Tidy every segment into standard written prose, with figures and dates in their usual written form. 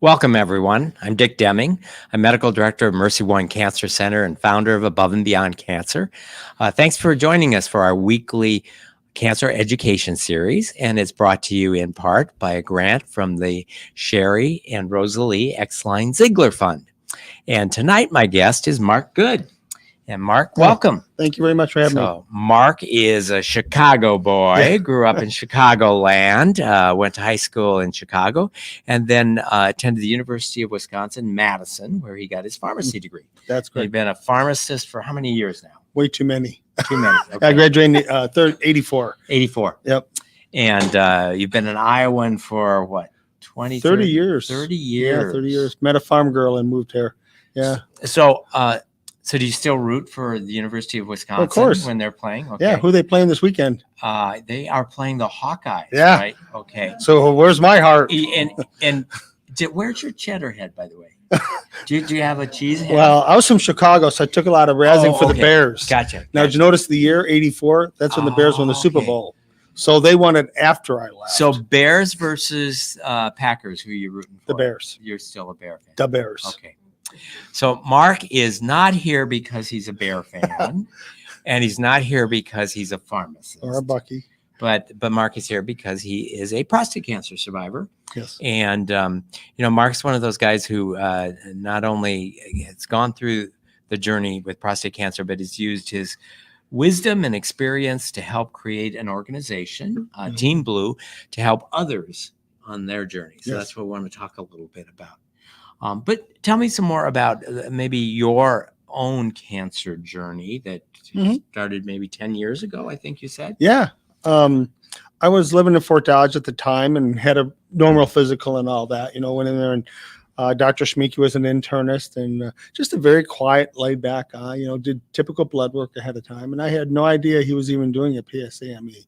Welcome, everyone. I'm Dick Deming. I'm Medical Director of Mercy One Cancer Center and founder of Above and Beyond Cancer. Thanks for joining us for our weekly cancer education series, and it's brought to you in part by a grant from the Sherry and Rosalie X-Line Ziegler Fund. And tonight, my guest is Mark Goode. And Mark, welcome. Thank you very much for having me. Mark is a Chicago boy, grew up in Chicagoland, went to high school in Chicago, and then attended the University of Wisconsin-Madison, where he got his pharmacy degree. That's great. You've been a pharmacist for how many years now? Way too many. Too many. Okay. I graduated in 84. 84. Yep. And you've been an Iowan for what? 30 years. 30 years. Yeah, 30 years. Met a farm girl and moved here. Yeah. So do you still root for the University of Wisconsin of course. when they're playing? Okay. Yeah, who are they playing this weekend? They are playing the Hawkeyes, yeah. Right? Okay. So where's my heart? And where's your cheddar head, by the way? Do you have a cheese head? Well, I was from Chicago, so I took a lot of razzing for the Bears. Gotcha. Now, did you notice the year, 84? That's when the Bears won the Super Bowl. So they won it after I left. So Bears versus Packers, who are you rooting for? The Bears. You're still a Bear fan. The Bears. Okay. So Mark is not here because he's a Bear fan, and he's not here because he's a pharmacist or a Bucky. But Mark is here because he is a prostate cancer survivor. Yes. And Mark's one of those guys who not only has gone through the journey with prostate cancer, but has used his wisdom and experience to help create an organization, Team Blue, to help others on their journey. So that's what we want to talk a little bit about. But tell me some more about maybe your own cancer journey that started maybe 10 years ago, I think you said. Yeah. I was living in Fort Dodge at the time and had a normal physical and all that, went in there and Dr. Schmeeke was an internist and just a very quiet, laid back guy, did typical blood work ahead of time. And I had no idea he was even doing a PSA-ME.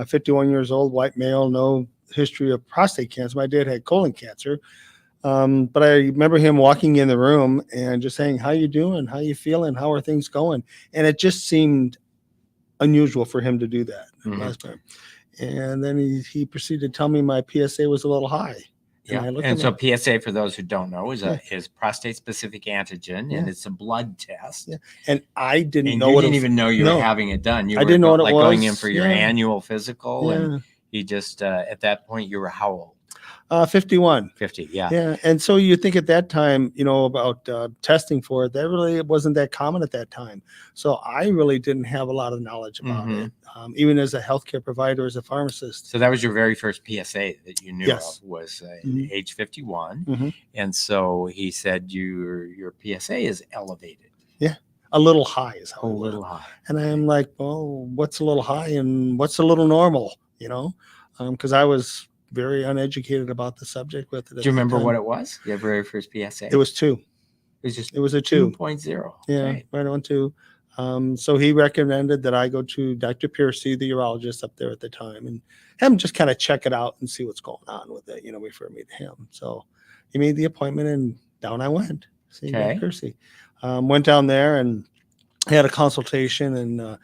51 years old, white male, no history of prostate cancer. My dad had colon cancer. But I remember him walking in the room and just saying, how you doing? How you feeling? How are things going? And it just seemed unusual for him to do that last time. And then he proceeded to tell me my PSA was a little high. Yeah. And so PSA, for those who don't know, is prostate specific antigen, and it's a blood test. Yeah. And I didn't know you didn't even know you were having it done. I didn't know what it was. Going in for your annual physical, and you just at that point you were how old? 51. 50, yeah. Yeah. And so you think at that time, about testing for it, that really wasn't that common at that time. So I really didn't have a lot of knowledge about it, even as a healthcare provider, as a pharmacist. So that was your very first PSA that you knew of, was age 51. And so he said your PSA is elevated. Yeah. A little high is how a little high. And I'm like, well, what's a little high and what's a little normal, because I was very uneducated about the subject with it. Do you remember what it was? Your very first PSA? It was 2. It was a 2.0. Yeah, right on 2. So he recommended that I go to Dr. Piercy, the urologist up there at the time, and have him just kind of check it out and see what's going on with it, refer me to him. So he made the appointment and down I went. Dr. Piercy. Went down there and had a consultation, and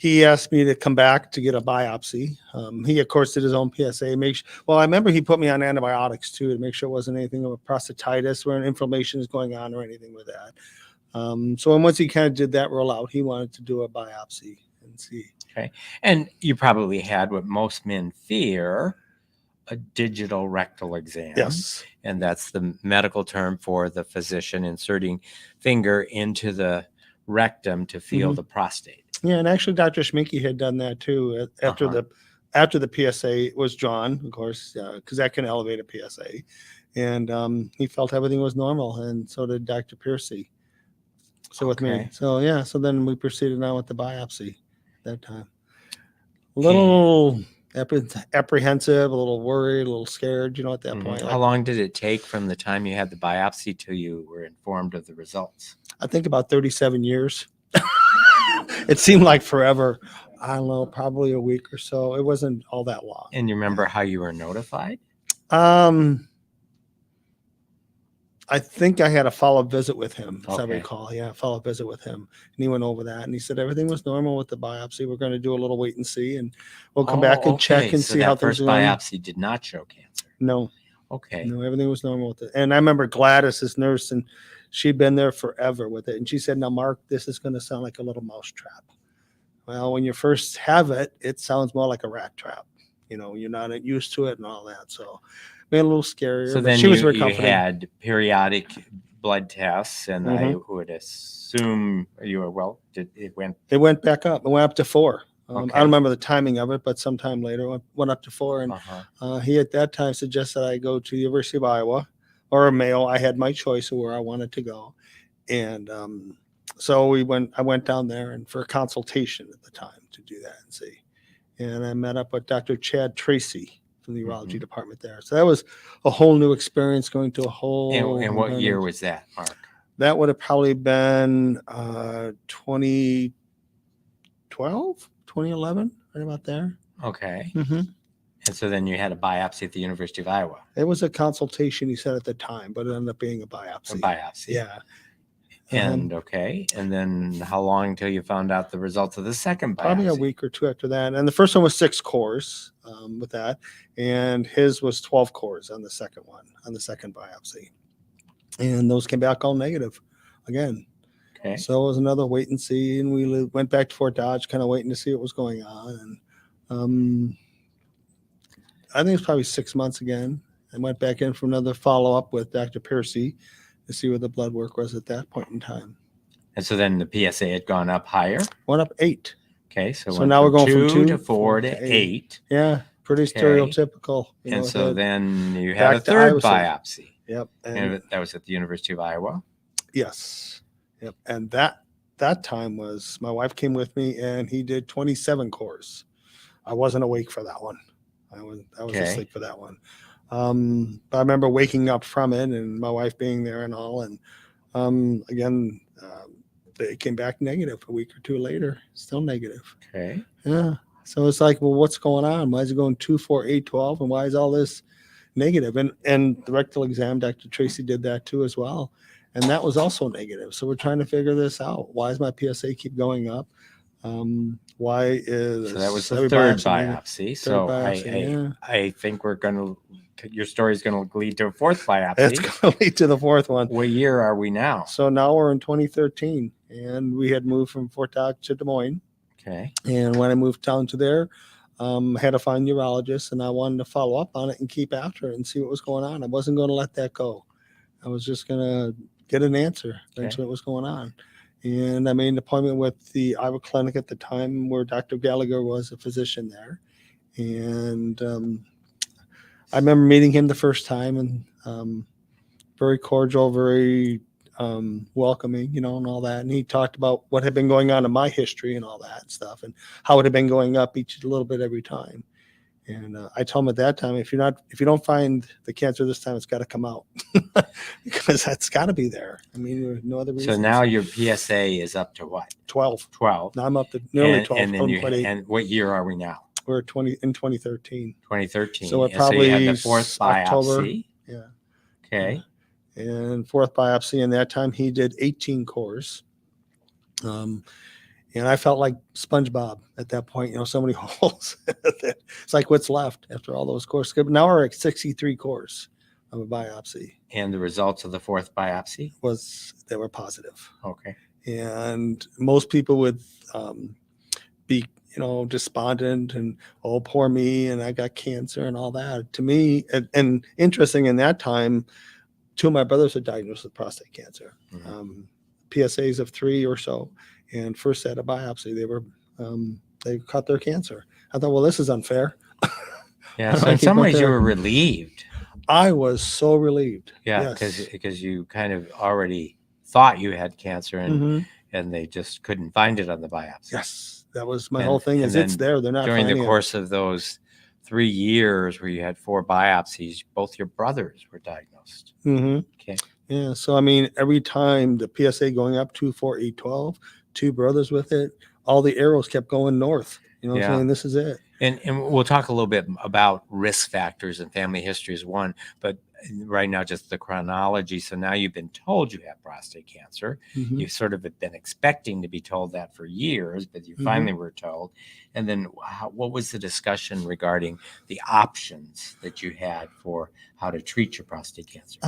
he asked me to come back to get a biopsy. He, of course, did his own PSA. I remember he put me on antibiotics, too, to make sure it wasn't anything of a prostatitis or an inflammation is going on or anything with that. So once he kind of did that rollout, he wanted to do a biopsy and see. Okay. And you probably had what most men fear, a digital rectal exam. Yes. And that's the medical term for the physician inserting finger into the rectum to feel the prostate. Yeah, and actually Dr. Schmeeke had done that too after the PSA was drawn, of course, because that can elevate a PSA. And he felt everything was normal, and so did Dr. Piercy. So with me. So so then we proceeded on with the biopsy that time. A little apprehensive, a little worried, a little scared, at that point. How long did it take from the time you had the biopsy till you were informed of the results? I think about 37 years. it seemed like forever. I don't know, probably a week or so. It wasn't all that long. And you remember how you were notified? I think I had a follow-up visit with him, as I Okay. recall. Yeah, follow-up visit with him. And he went over that and he said everything was normal with the biopsy. We're going to do a little wait and see, and we'll come back and check okay. and So see that how things first are going. biopsy did not show cancer. No, Okay. no, everything was normal with it. And I remember Gladys, his nurse, and she'd been there forever with it. And she said, "Now, Mark, this is going to sound like a little mouse trap." Well, when you first have it, it sounds more like a rat trap. You know, you're not used to it and all that. So, made it a little scarier. So but then she was very you comforting. had periodic blood tests, and I Mhm. would assume you were it went It went back up. It went up to 4. I Okay. don't remember the timing of it, but sometime later it went up to 4. And he at that time suggested I go to the University of Iowa or Mayo. I had my choice of where I wanted to go. And so I went down there and for a consultation at the time to do that and see. And I met up with Dr. Chad Tracy from the urology department there. So that was a whole new experience going to a whole. And what year was that, Mark? That would have probably been 2012, 2011, right about there. Okay. Mm-hmm. And so then you had a biopsy at the University of Iowa. It was a consultation, he said at the time, but it ended up being a biopsy. A biopsy. Yeah. And okay. And then how long until you found out the results of the second biopsy? Probably a week or two after that. And the first one was 6 cores with that. And his was 12 cores on the second one, on the second biopsy. And those came back all negative again. Okay. So it was another wait and see. And we went back to Fort Dodge, kind of waiting to see what was going on. And I think it was probably 6 months again. I went back in for another follow-up with Dr. Piercy to see what the blood work was at that point in time. And so then the PSA had gone up higher? Went up 8. Okay, so now we're going from 2 to 4 to 8. Yeah, pretty stereotypical. And so then you had a third biopsy. Yep. And that was at the University of Iowa? Yes. Yep. And that time was, my wife came with me and he did 27 cores. I wasn't awake for that one. I was asleep for that one. But I remember waking up from it and my wife being there and all. And again, it came back negative a week or two later, still negative. Okay. Yeah. So it's like, well, what's going on? Why is it going 2, 4, 8, 12? And why is all this negative? And the rectal exam, Dr. Tracy did that too as well. And that was also negative. So we're trying to figure this out. Why does my PSA keep going up? Why is so that was the third biopsy? I think your story is going to lead to a fourth biopsy. It's going to lead to the fourth one. What year are we now? So now we're in 2013, and we had moved from Fort Dodge to Des Moines. Okay. And when I moved down to there, I had to find urologists, and I wanted to follow up on it and keep after it and see what was going on. I wasn't going to let that go. I was just going to get an answer eventually what was going on. And I made an appointment with the Iowa Clinic at the time where Dr. Gallagher was a physician there. And I remember meeting him the first time and very cordial, very welcoming, and all that. And he talked about what had been going on in my history and all that stuff and how it had been going up each little bit every time. And I told him at that time, if you don't find the cancer this time, it's got to come out because that's got to be there. I mean, there's no other reason. So now your PSA is up to what? 12. 12. Now I'm up to nearly 12. And what year are we now? We're in 2013. 2013. So we're probably you had the fourth October. biopsy. Yeah. Okay. And fourth biopsy, and that time he did 18 cores. And I felt like SpongeBob at that point, so many holes. It's like what's left after all those cores. But now we're at 63 cores of a biopsy. And the results of the fourth biopsy? They were positive. Okay. And most people would be, despondent and, oh, poor me, and I got cancer and all that. To me, and interesting in that time, 2 of my brothers were diagnosed with prostate cancer. Mm-hmm. PSAs of 3 or so. And first at a biopsy, they caught their cancer. I thought, well, this is unfair. Yeah. So in some ways, you were relieved. I was so relieved. Yeah, because you kind of already thought you had cancer, and they just couldn't find it on the biopsy. Yes, that was my whole thing. It's there. They're not during the course of those 3 years where you had 4 biopsies. Both your brothers were diagnosed. Mm-hmm. Okay. Yeah. So, I mean, every time the PSA going up 2, 4, 8, 12, 2 brothers with it. All the arrows kept going north. You know what I'm Yeah. saying? This is it. And we'll talk a little bit about risk factors, and family history is one, but right now just the chronology. So now you've been told you have prostate cancer. Mhm. You sort of have been expecting to be told that for years, but you finally were told. And then what was the discussion regarding the options that you had for how to treat your prostate cancer?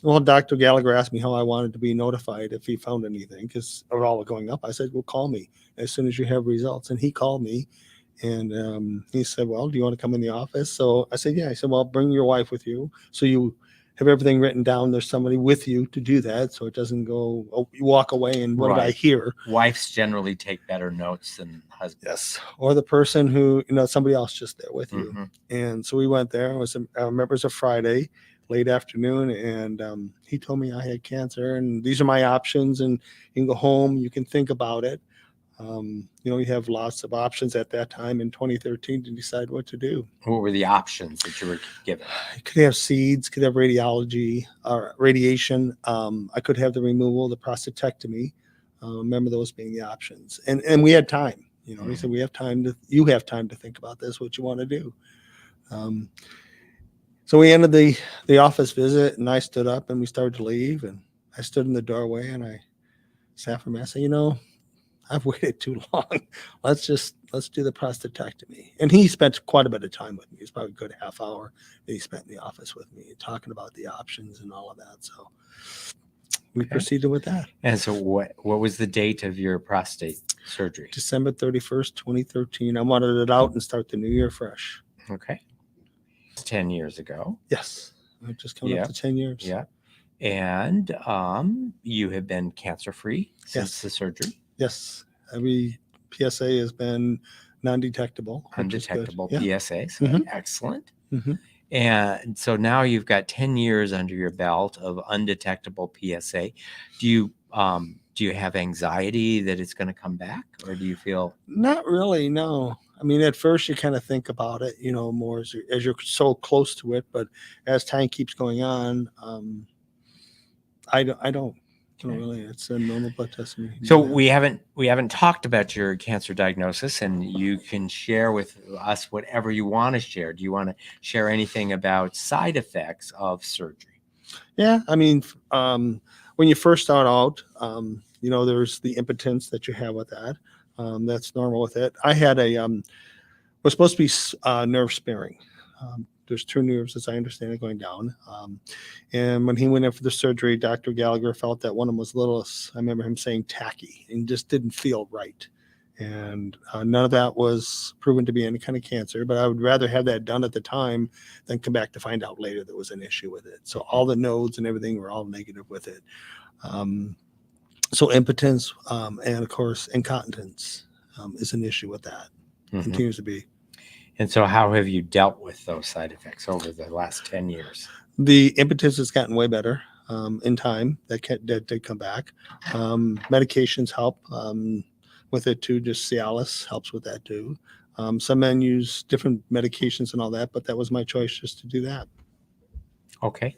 Well, Dr. Gallagher asked me how I wanted to be notified if he found anything because of all going up. I said, well, call me as soon as you have results. And he called me and he said, well, do you want to come in the office? So I said, yeah. I said, well, bring your wife with you. So you have everything written down. There's somebody with you to do that. So it doesn't go, oh, you walk away and what did I hear? Wives generally take better notes than husbands. Yes. Or the person who, somebody else just there with you. And so we went there. I remember it was a Friday, late afternoon. And he told me I had cancer and these are my options. And you can go home. You can think about it. You have lots of options at that time in 2013 to decide what to do. What were the options that you were given? I could have seeds, could have radiology or radiation. I could have the removal, the prostatectomy. Remember those being the options. And we had time. He said, you have time to think about this, what you want to do. So we ended the office visit and I stood up and we started to leave. And I stood in the doorway and I sat for a minute. I said, I've waited too long. Let's do the prostatectomy. And he spent quite a bit of time with me. It's probably a good half hour that he spent in the office with me talking about the options and all of that. So we proceeded with that. And so what was the date of your prostate surgery? December 31st, 2013. I wanted it out and start the new year fresh. Okay. 10 years ago. Yes. Just coming up to 10 years. Yeah. And you have been cancer-free since the surgery? Yes. Every PSA has been non-detectable. Undetectable Yeah. PSA. So excellent. And so now you've got 10 years under your belt of undetectable PSA. Do you have anxiety that it's going to come back, or do you feel? Not really, no. I mean, at first you kind of think about it, more as you're so close to it. But as time keeps going on, I don't. Really, it's a normal blood test. So we haven't talked about your cancer diagnosis, and you can share with us whatever you want to share. Do you want to share anything about side effects of surgery? Yeah, I mean, when you first start out, there's the impotence that you have with that. That's normal with it. I had was supposed to be nerve sparing. There's 2 nerves, as I understand it, going down. And when he went in for the surgery, Dr. Gallagher felt that one of them was a little, I remember him saying tacky and just didn't feel right. And none of that was proven to be any kind of cancer, but I would rather have that done at the time than come back to find out later there was an issue with it. So all the nodes and everything were all negative with it. So impotence and, of course, incontinence is an issue with that. Continues to be. And so how have you dealt with those side effects over the last 10 years? The impotence has gotten way better in time. That did come back. Medications help with it too. Just Cialis helps with that too. Some men use different medications and all that, but that was my choice just to do that. Okay.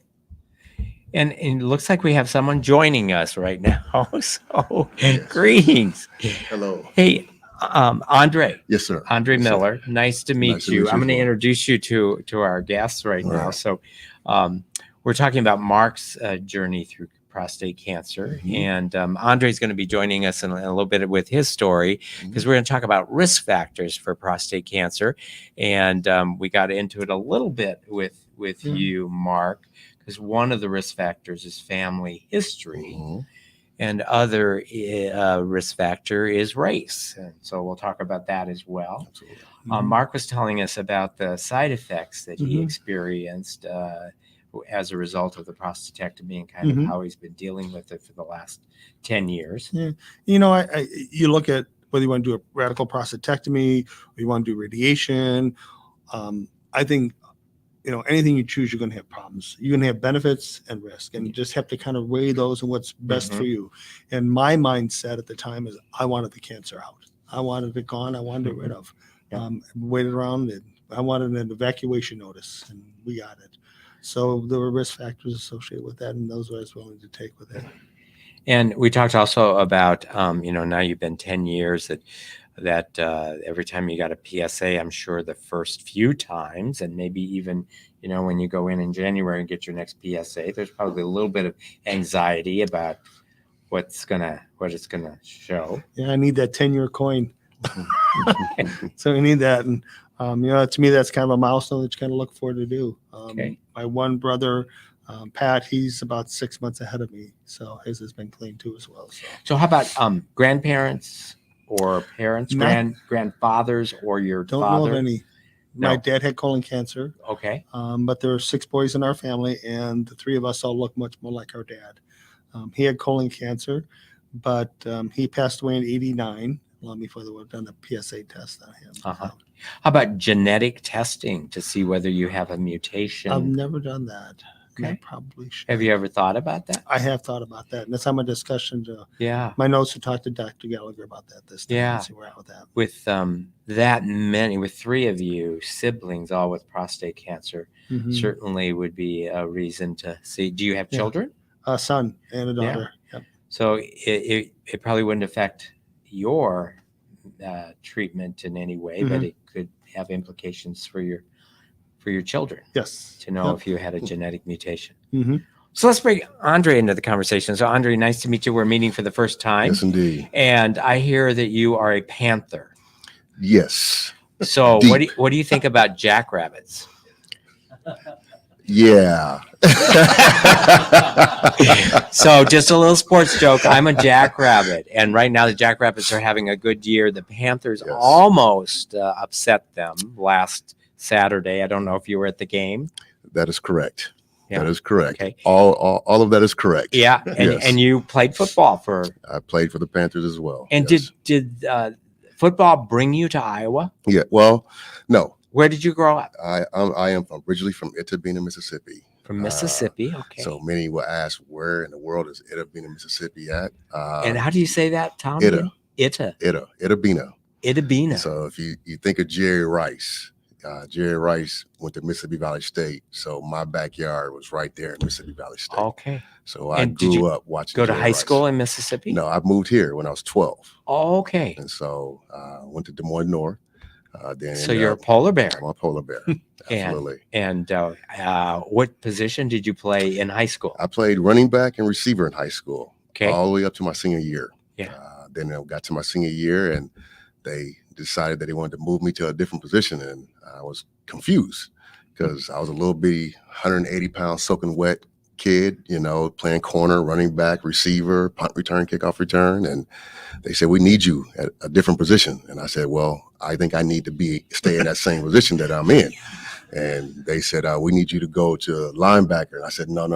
And it looks like we have someone joining us right now. So greetings. Hello. Hey, André. Yes, sir. André Yes, Miller. sir. Nice to meet you. I'm going to introduce you to our guests right now. So we're talking about Mark's journey through prostate cancer. And André is going to be joining us in a little bit with his story because we're going to talk about risk factors for prostate cancer. And we got into it a little bit with you, Mark, because one of the risk factors is family history. And other risk factor is race. And so we'll talk about that as well. Mark was telling us about the side effects that he experienced as a result of the prostatectomy and kind of how he's been dealing with it for the last 10 years. Yeah. You look at whether you want to do a radical prostatectomy or you want to do radiation. I think anything you choose, you're going to have problems. You're going to have benefits and risk, and you just have to kind of weigh those and what's best for you. And my mindset at the time is I wanted the cancer out. I wanted it gone. I wanted it rid of. Waited around. I wanted an evacuation notice, and we got it. So there were risk factors associated with that, and those I was willing to take with it. And we talked also about, now you've been 10 years that every time you got a PSA, I'm sure the first few times, and maybe even, when you go in January and get your next PSA, there's probably a little bit of anxiety about what it's gonna show. Yeah, I need that 10-year coin. So we need that. And, to me, that's kind of a milestone that you kind of look forward to do. Okay. My one brother, Pat, he's about 6 months ahead of me. So his has been clean too as well. So how about grandparents or parents, Not- grandfathers, or your Don't father? know of any. No. My dad had colon cancer, Okay. but there were 6 boys in our family, and the 3 of us all look much more like our dad. He had colon cancer, but he passed away in '89, long before they would have done the PSA test on him. Uh-huh. How about genetic testing to see whether you have a mutation? I've never done that. Okay. I probably should. Have you ever thought about that? I have thought about that, and that's on my discussion. Yeah. My notes to talk to Dr. Gallagher about that this time. Yeah. And see where we're at with that. With that many, with 3 of you siblings, all with prostate cancer, Mhm. certainly would be a reason to see. Do you have Yeah. children? A son and a daughter. Yep. So it probably wouldn't affect your treatment in any way, but it could have implications for your children Yes. to know Yep. if you had a genetic mutation. Mm-hmm. So let's bring André into the conversation. So André, nice to meet you. We're meeting for the first time. Yes, indeed. And I hear that you are a Panther. Yes. So Deep. what do you think about jackrabbits? Yeah. So just a little sports joke. I'm a jackrabbit, and right now the jackrabbits are having a good year. The Panthers Yes. almost upset them last Saturday. I don't know if you were at the game. That is correct. Yeah. That is correct. Okay. All of that is correct. Yeah, and, Yes. and you played football for. I played for the Panthers as well. And yes. did football bring you to Iowa? Yeah. Well, no. Where did you grow up? I am originally from Itabena, Mississippi. From Mississippi. Okay. So many will ask, where in the world is Itabena, Mississippi at? And how do you say that, Tom? Itabena. Itabena. So if you think of Jerry Rice went to Mississippi Valley State. So my backyard was right there in Mississippi Valley State. Okay. So I And did grew you up watching. Go to Jerry high Rice. school in Mississippi? No, I moved here when I was 12. Oh, okay. And so went to Des Moines North. Then So you're a polar bear. I'm a polar bear. Absolutely. And what position did you play in high school? I played running back and receiver in high school. Okay. All the way up to my senior year. Yeah. Then I got to my senior year and they decided that they wanted to move me to a different position. And I was confused because I was a little bitty 180-pound soaking wet kid, playing corner, running back, receiver, punt return, kickoff return. And they said, we need you at a different position. And I said, well, I think I need to stay in that same position that I'm in. And they said, we need you to go to linebacker. And I said, no.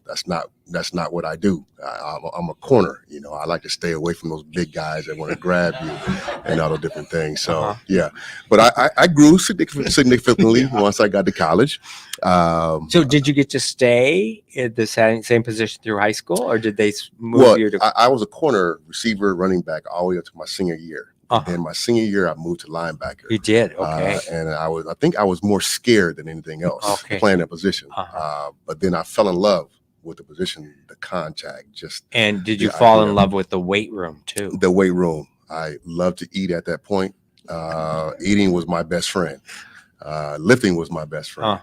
That's not what I do. I'm a corner. I like to stay away from those big guys that want to grab you and all the different things. So, yeah. But I grew significantly once I got to college. So did you get to stay in the same position through high school, or did they move you to? I was a corner, receiver, running back all the way up to my senior year. And my senior year, I moved to linebacker. You did, okay. And I think I was more scared than anything else playing that position. But then I fell in love with the position, the contact. And did you fall in love with the weight room too? The weight room. I loved to eat at that point. Eating was my best friend. Lifting was my best friend.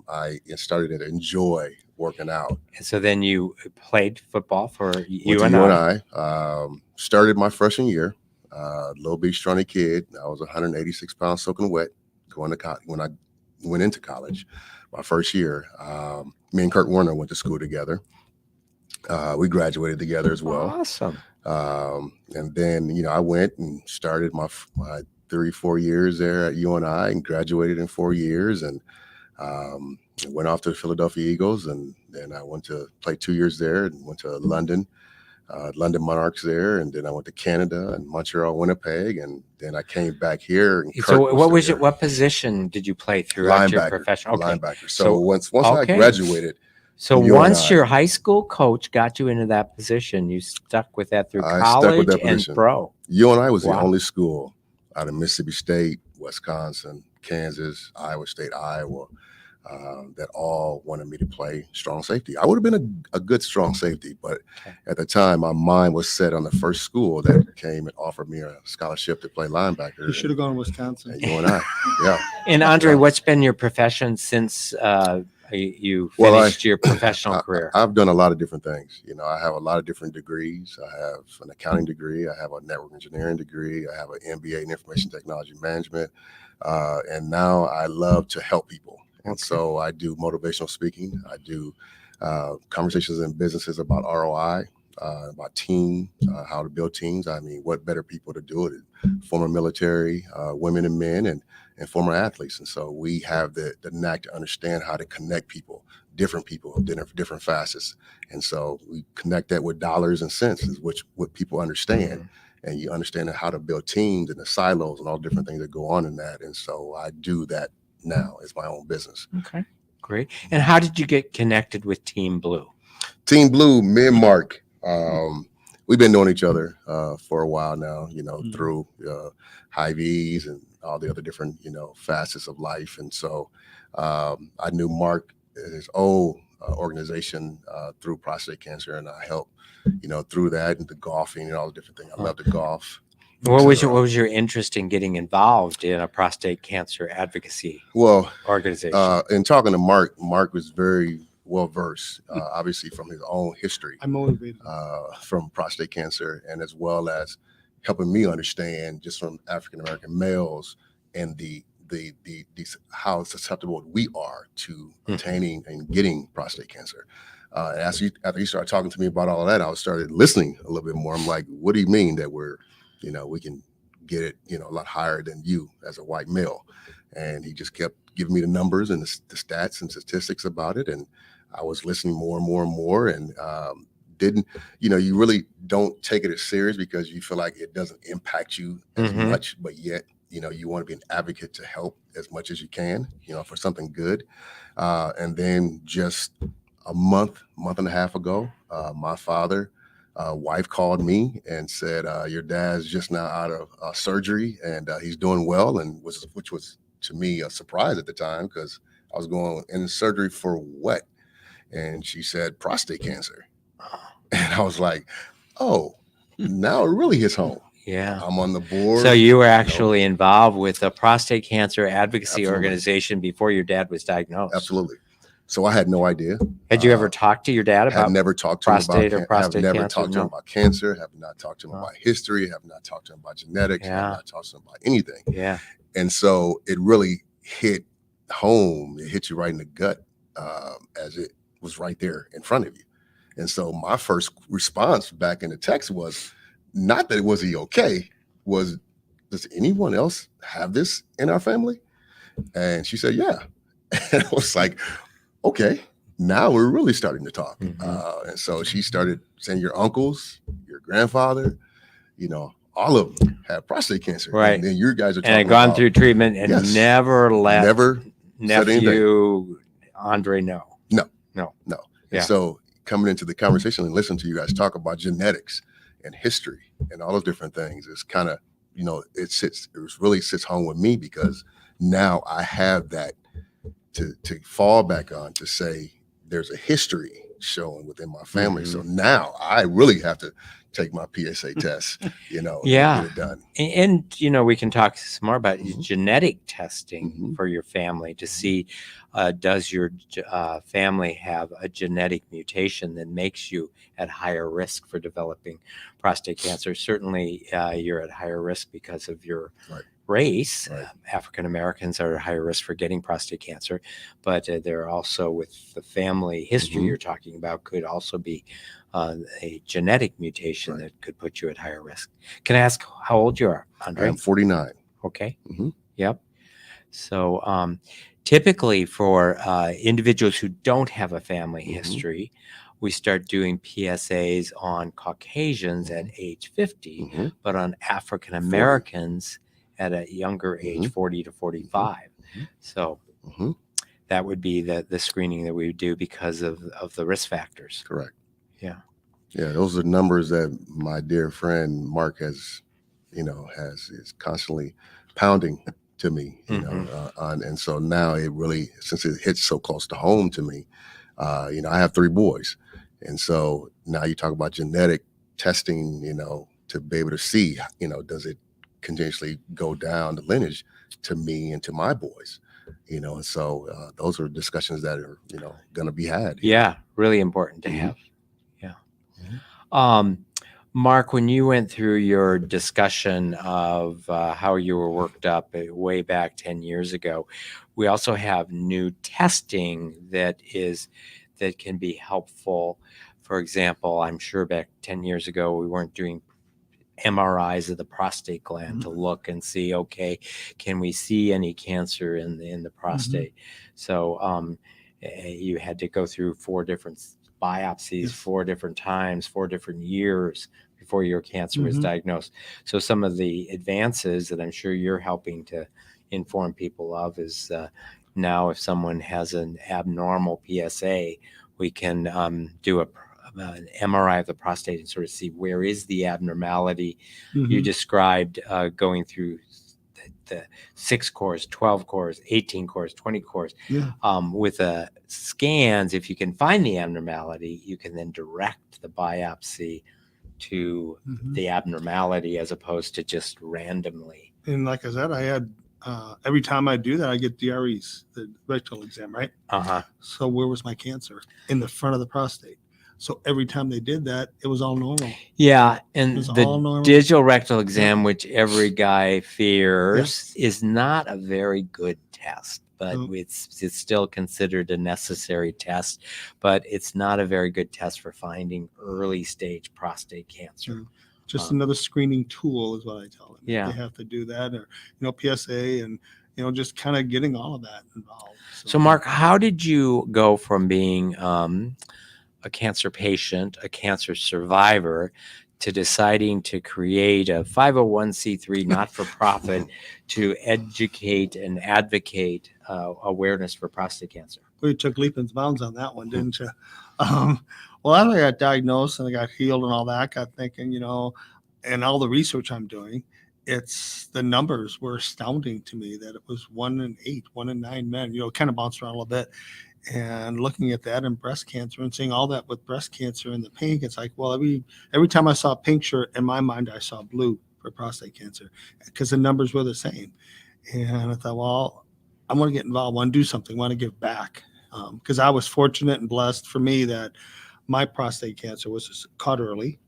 I started to enjoy working out. And so then you played football for UNI. Started my freshman year. Little bitty scrawny kid. I was 186 pounds soaking wet when I went into college. My first year, me and Kurt Warner went to school together. We graduated together as well. Awesome. And then, I went and started my 3-4 years there at UNI and graduated in 4 years and went off to the Philadelphia Eagles. And then I went to play 2 years there and went to London Monarchs there, and then I went to Canada and Montreal, Winnipeg, and then I came back here. And so, what position did you play throughout your professional? Okay. Linebacker. So once I graduated. So once your high school coach got you into that position, you stuck with that through college and pro. UNI was the only school out of Mississippi State, Wisconsin, Kansas, Iowa State, Iowa, that all wanted me to play strong safety. I would have been a good strong safety, but Okay. at the time, my mind was set on the first school that came and offered me a scholarship to play linebacker. You should have gone to Wisconsin. And you and I, yeah. And Andre, Yeah. what's been your profession since you Well, finished your professional career? I've done a lot of different things. You know, I have a lot of different degrees. I have an accounting degree. I have a network engineering degree. I have an MBA in information technology management. And now I love to help people. And so I do motivational speaking. I do conversations in businesses about ROI, about team, how to build teams. I mean, what better people to do it? Former military, women and men, and former athletes. And so we have the knack to understand how to connect people, different facets. And so we connect that with dollars and cents, is what people understand. Mhm. And you understand how to build teams and the silos and all different things that go on in that. And so I do that now as my own business. Okay, great. And how did you get connected with Team Blue? Team Blue, me and Mark, we've been knowing each other for a while now, you know, through Hy-Vees and all the other different, you know, facets of life. And so I knew Mark, his old organization through prostate cancer, and I helped, you know, through that and the golfing and all the different things. I love to golf. What was your interest in getting involved in a prostate cancer advocacy organization? In talking to Mark, Mark was very well versed, obviously from his own history. I'm motivated. From prostate cancer, and as well as helping me understand just from African American males and the how susceptible we are to obtaining and getting prostate cancer. After you started talking to me about all of that, I started listening a little bit more. I'm like, what do you mean that we can get it, you know, a lot higher than you as a white male? And he just kept giving me the numbers and the stats and statistics about it. And I was listening more and more and more, and didn't, you know, you really don't take it as serious because you feel like it doesn't impact you as much, but yet, you know, you want to be an advocate to help as much as you can, you know, for something good. And then just a month and a half ago, my wife called me and said, your dad's just now out of surgery, and he's doing well, and which was to me a surprise at the time, because I was going in surgery for what? And she said prostate cancer. And I was like, oh, now it really hits home. Yeah. I'm on the board. So you were actually involved with a prostate cancer advocacy Absolutely. organization before your dad was diagnosed. Absolutely. So I had no idea. Had you ever talked to your dad about never talked to prostate him or about prostate have never cancer? talked to him about cancer, have not talked to him about history, have not talked to him about genetics, Yeah. have not talked to him about anything. Yeah. And so it really hit home. It hit you right in the gut, as it was right there in front of you. And so my first response back in the text was not that was he okay, was, does anyone else have this in our family? And she said, yeah. And I was like, okay, now we're really starting to talk. And so she started saying, your uncles, your grandfather, you know, all of them have prostate cancer. Right. And then you guys are talking And had gone about, through treatment and Yes. never let never said anything. nephew Andre know. No. Yeah. And so coming into the conversation and listening to you guys talk about genetics and history and all those different things, is kind of, you know, it really sits home with me, because now I have that to fall back on, to say there's a history showing within my family. So now I really have to take my PSA test, you know, Yeah. get it done. And, you know, we can talk some more about genetic testing for your family to see, does your family have a genetic mutation that makes you at higher risk for developing prostate cancer? Certainly, you're at higher risk because of your race. Right. African Americans are at higher risk for getting prostate cancer, but there are also, with the family history you're talking about, could also be a genetic mutation that could put you at higher risk. Can I ask how old you are, Andre? I'm 49. Okay. Yep. So typically for individuals who don't have a family history, we start doing PSAs on Caucasians at age 50, but on African Americans at a younger age, 40 to 45. So that would be the screening that we would do because of the risk factors. Correct. Yeah. Yeah, those are numbers that my dear friend Mark has, you know, is constantly pounding to me, Mhm. and so now it really, since it hits so close to home to me, I have 3 boys. And so now you talk about genetic testing, to be able to see, does it continuously go down the lineage to me and to my boys, and so those are discussions that are, going to be had here. Yeah, really important to Mhm. have. Yeah. Mhm. Mark, when you went through your discussion of how you were worked up way back 10 years ago, we also have new testing that can be helpful. For example, I'm sure back 10 years ago, we weren't doing MRIs of the prostate gland to look and see, okay, can we see any cancer in the prostate? So you had to go through 4 different biopsies, Yes. 4 different times, 4 different years before your cancer was Mhm. diagnosed. So some of the advances that I'm sure you're helping to inform people of is now if someone has an abnormal PSA, we can do an MRI of the prostate and sort of see where is the abnormality. You Mhm. described going through the 6 cores, 12 cores, 18 cores, 20 cores. Yeah. With scans, if you can find the abnormality, you can then direct the biopsy to Mhm. the abnormality as opposed to just randomly. And like I said, I had every time I do that, I get DREs, the rectal exam, right? Uh-huh. So where was my cancer? In the front of the prostate. So every time they did that, it was all normal. Yeah, It and was the all normal. digital rectal exam, which every guy fears, Yes. is not a very good test, but No. it's still considered a necessary test, but it's not a very good test for finding early stage prostate cancer. No. Just another screening tool is what I tell them. Yeah. They have to do that, or PSA, and just kind of getting all of that involved. So Mark, how did you go from being a cancer patient, a cancer survivor, to deciding to create a 501c3 not-for-profit to educate and advocate awareness for prostate cancer? We took leaps and bounds on that one, didn't you? Well, after I got diagnosed and I got healed and all that, I got thinking, and all the research I'm doing, the numbers were astounding to me that it was 1 in 8, 1 in 9 men, kind of bounced around a little bit. And looking at that in breast cancer and seeing all that with breast cancer and the pink, it's like, well, every time I saw a pink shirt, in my mind, I saw blue for prostate cancer because the numbers were the same. And I thought, well, I want to get involved, want to do something, want to give back. Because I was fortunate and blessed for me that my prostate cancer was caught early.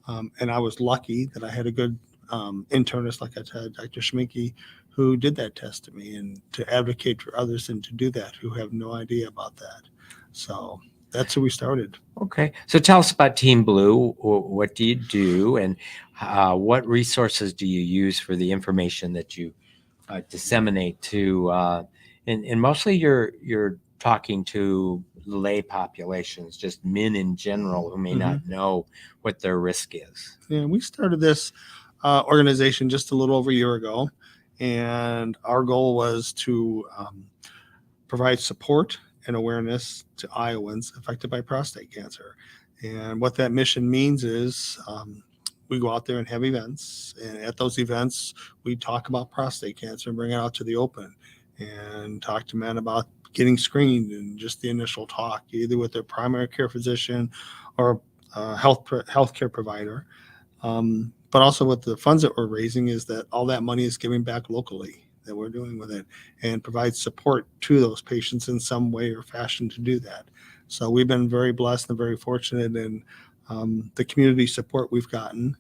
And I was lucky that I had a good internist, like I said, Dr. Schminke, who did that test to me, and to advocate for others and to do that who have no idea about that. So that's who we started. Okay. So tell us about Team Blue. What do you do, and what resources do you use for the information that you disseminate to? And mostly you're talking to lay populations, just men in general who may not know what their risk is. Yeah, we started this organization just a little over a year ago, and our goal was to provide support and awareness to Iowans affected by prostate cancer. And what that mission means is we go out there and have events, and at those events we talk about prostate cancer and bring it out to the open and talk to men about getting screened and just the initial talk, either with their primary care physician or healthcare provider. But also with the funds that we're raising is that all that money is giving back locally, that we're doing with it, and provide support to those patients in some way or fashion to do that. So we've been very blessed and very fortunate in the community support we've gotten.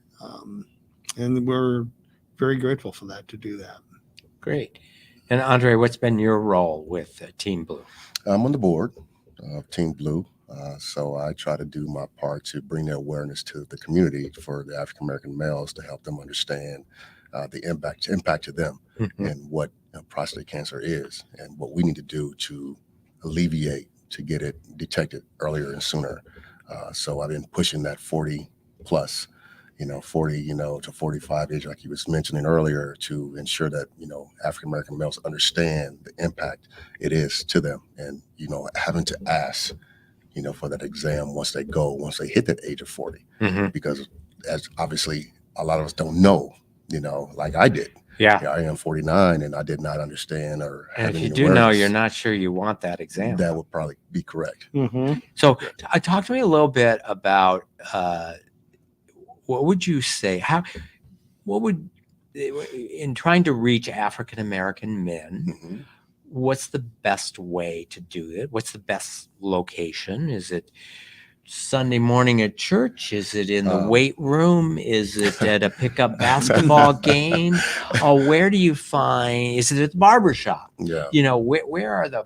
And we're very grateful for that, to do that. Great. And André, what's been your role with Team Blue? I'm on the board of Team Blue. So I try to do my part to bring the awareness to the community for the African American males to help them understand the impact to them and what prostate cancer is and what we need to do to alleviate, to get it detected earlier and sooner. So I've been pushing that 40 plus, 40, to 45 age, like you was mentioning earlier, to ensure that, African American males understand the impact it is to them, and, having to ask, for that exam once they hit that age of 40, because as obviously a lot of us don't know like I did. Yeah. I am 49 and I did not understand or And have if any you do know, awareness. you're not sure you want that exam. That would probably be correct. Mm-hmm. So talk to me a little bit about what would you say? In trying to reach African American men, Mm-hmm. what's the best way to do it? What's the best location? Is it Sunday morning at church? Is it in the weight room? Is it at a pickup basketball game? Or where do you find? Is it at the barbershop? Yeah. Where are the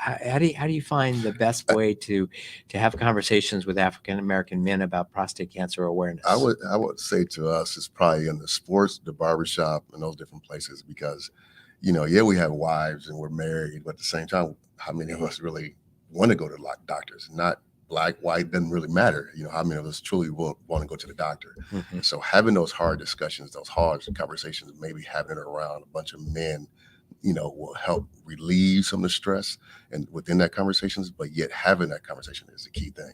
how do you find the best way to have conversations with African American men about prostate cancer awareness? I would say to us, it's probably in the sports, the barbershop, and those different places because, we have wives and we're married, but at the same time, how many of us really want to go to doctors? Not black, white, doesn't really matter. How many of us truly want to go to the doctor? Mhm. So having those hard discussions, those hard conversations, maybe having it around a bunch of men, will help relieve some of the stress and within that conversations, but yet having that conversation is the key thing.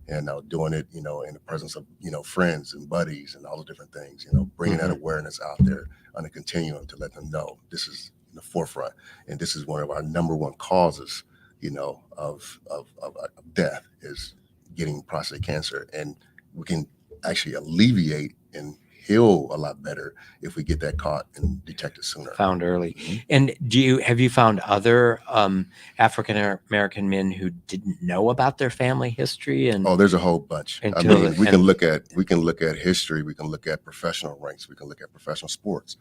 And doing it, in the presence of, friends and buddies and all the different things, bringing that awareness out there on a continuum to let them know this is in the forefront. And this is one of our number one causes, of death is getting prostate cancer. And we can actually alleviate and heal a lot better if we get that caught and detected sooner. Found early. Mhm. And have you found other African American men who didn't know about their family history? And Oh, there's a whole bunch. We can look at history, we can look at professional ranks, we can look at professional sports.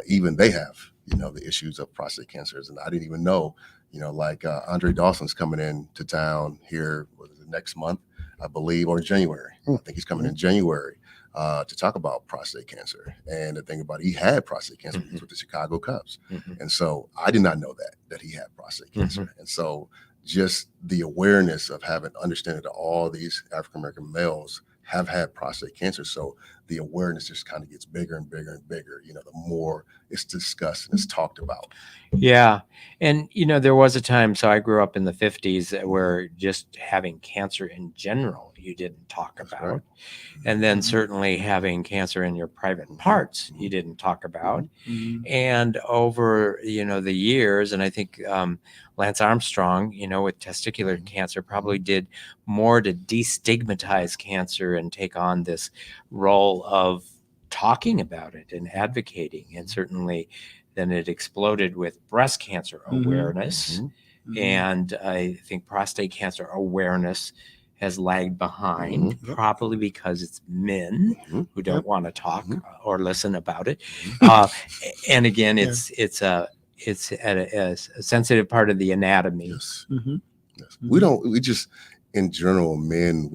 Even they have, the issues of prostate cancers. And I didn't even know, like André Dawson's coming in to town here next month, I believe, or January. I think he's coming in January. To talk about prostate cancer. And the thing about it, he had prostate cancer when he was with the Chicago Cubs. And so I did not know that he had prostate cancer. And so just the awareness of having understanding that all these African-American males have had prostate cancer. So the awareness just kind of gets bigger and bigger and bigger, the more it's discussed and it's talked about. Yeah. And, there was a time, so I grew up in the 50s where just having cancer in general, you didn't talk about. Right. And then certainly having cancer in your private parts, you didn't talk about. Mm-hmm. And over, the years, and I think Lance Armstrong, with testicular cancer probably did more to destigmatize cancer and take on this role of talking about it and advocating. And certainly then it exploded with breast cancer awareness. And I think prostate cancer awareness has lagged behind, probably because it's men who don't want to talk or listen about it. And again, it's at a sensitive part of the anatomy. Yes. Yes. We just, in general, men,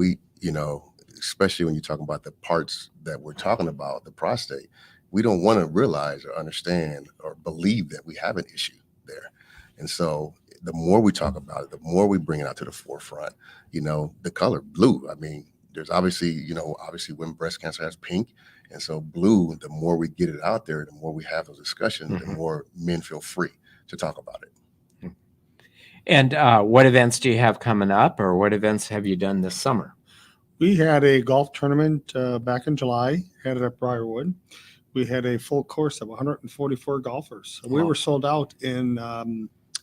especially when you're talking about the parts that we're talking about, the prostate, we don't want to realize or understand or believe that we have an issue there. And so the more we talk about it, the more we bring it out to the forefront, the color blue. I mean, there's obviously when breast cancer has pink. And so blue, the more we get it out there, the more we have those discussions, the more men feel free to talk about it. And what events do you have coming up, or what events have you done this summer? We had a golf tournament back in July, had it at Briarwood. We had a full course of 144 golfers. We were sold out in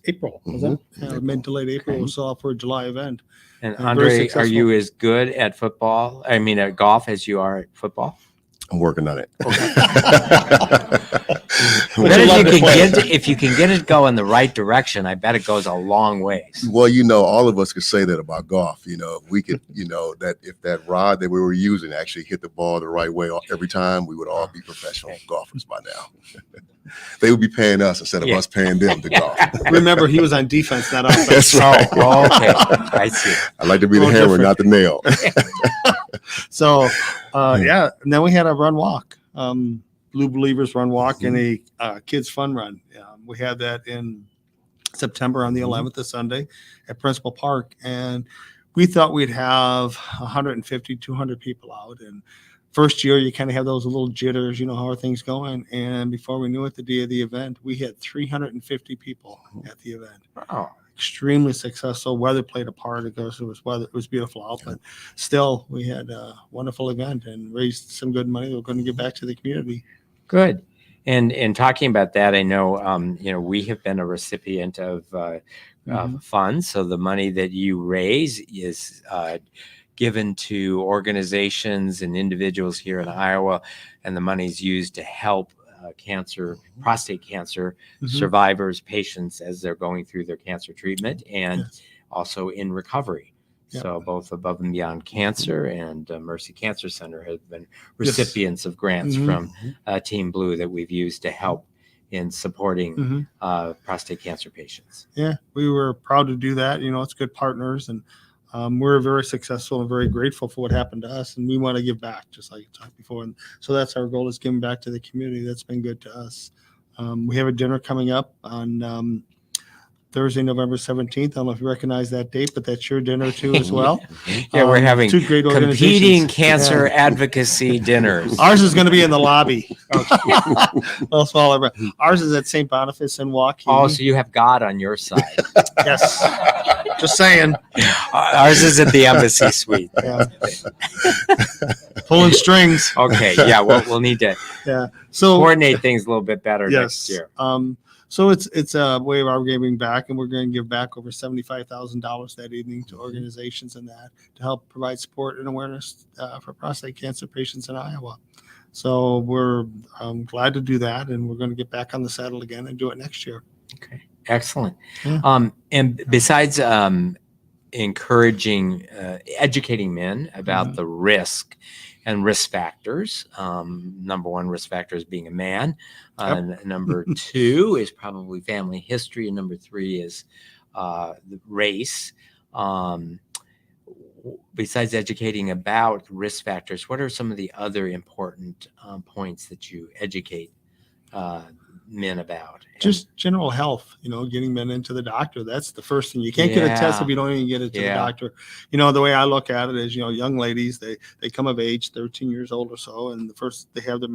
April, was it? Mid to late April, was sold out for a July event. And André, are you as good at football? I mean, at golf as you are at football? I'm working on it. If you can get it going the right direction, I bet it goes a long ways. Well, all of us could say that about golf. If we could, that if that rod that we were using actually hit the ball the right way every time, we would all be professional golfers by now. They would be paying us instead of us paying them to golf. Remember, he was on defense, not offense. That's right. Oh, okay. I see. I like to be the hammer, not the nail. So, and then we had a run walk, Blue Believers run walk, and a kids fun run. We had that in September on the 11th, of Sunday, at Principal Park, and we thought we'd have 150, 200 people out. And first year, you kind of have those little jitters, how are things going? And before we knew it, the day of the event, we had 350 people at the event. Oh. extremely successful. Weather played a part because it was weather. It was beautiful out, but still we had a wonderful event and raised some good money. We're going to give back to the community. Good. And talking about that, I know, we have been a recipient of funds. So the money that you raise is given to organizations and individuals here in Iowa, and the money is used to help prostate cancer survivors, patients as they're going through their cancer treatment, and also in recovery. So both Above and Beyond Cancer and Mercy Cancer Center have been recipients of grants from Team Blue that we've used to help in supporting prostate cancer patients. Yeah, we were proud to do that. It's good partners, and we're very successful and very grateful for what happened to us, and we want to give back, just like you talked before. And so that's our goal, is giving back to the community. That's been good to us. We have a dinner coming up on Thursday, November 17th. I don't know if you recognize that date, but that's your dinner too as well. We're having two great competing cancer advocacy dinners. Ours is going to be in the lobby. Well, smaller, but ours is at St. Boniface and Waukegan. Oh, so you have God on your side. Yes. Just saying. Ours is at the Embassy Suite. Yeah. Pulling strings. Okay. Yeah. We'll need to coordinate things a little bit better next year. So it's a way of our giving back, and we're going to give back over $75,000 that evening to organizations and that to help provide support and awareness for prostate cancer patients in Iowa. So we're glad to do that, and we're going to get back on the saddle again and do it next year. Okay, excellent. Yeah. And besides encouraging, educating men about the risk and risk factors. Number one risk factor is being a man. Number two is probably family history. And number three is the race. Besides educating about risk factors, what are some of the other important points that you educate men about? Just general health, getting men into the doctor. That's the first thing. You can't get a test if you don't even get it to the doctor. The way I look at it is, young ladies, they come of age, 13 years old or so, and the first they have their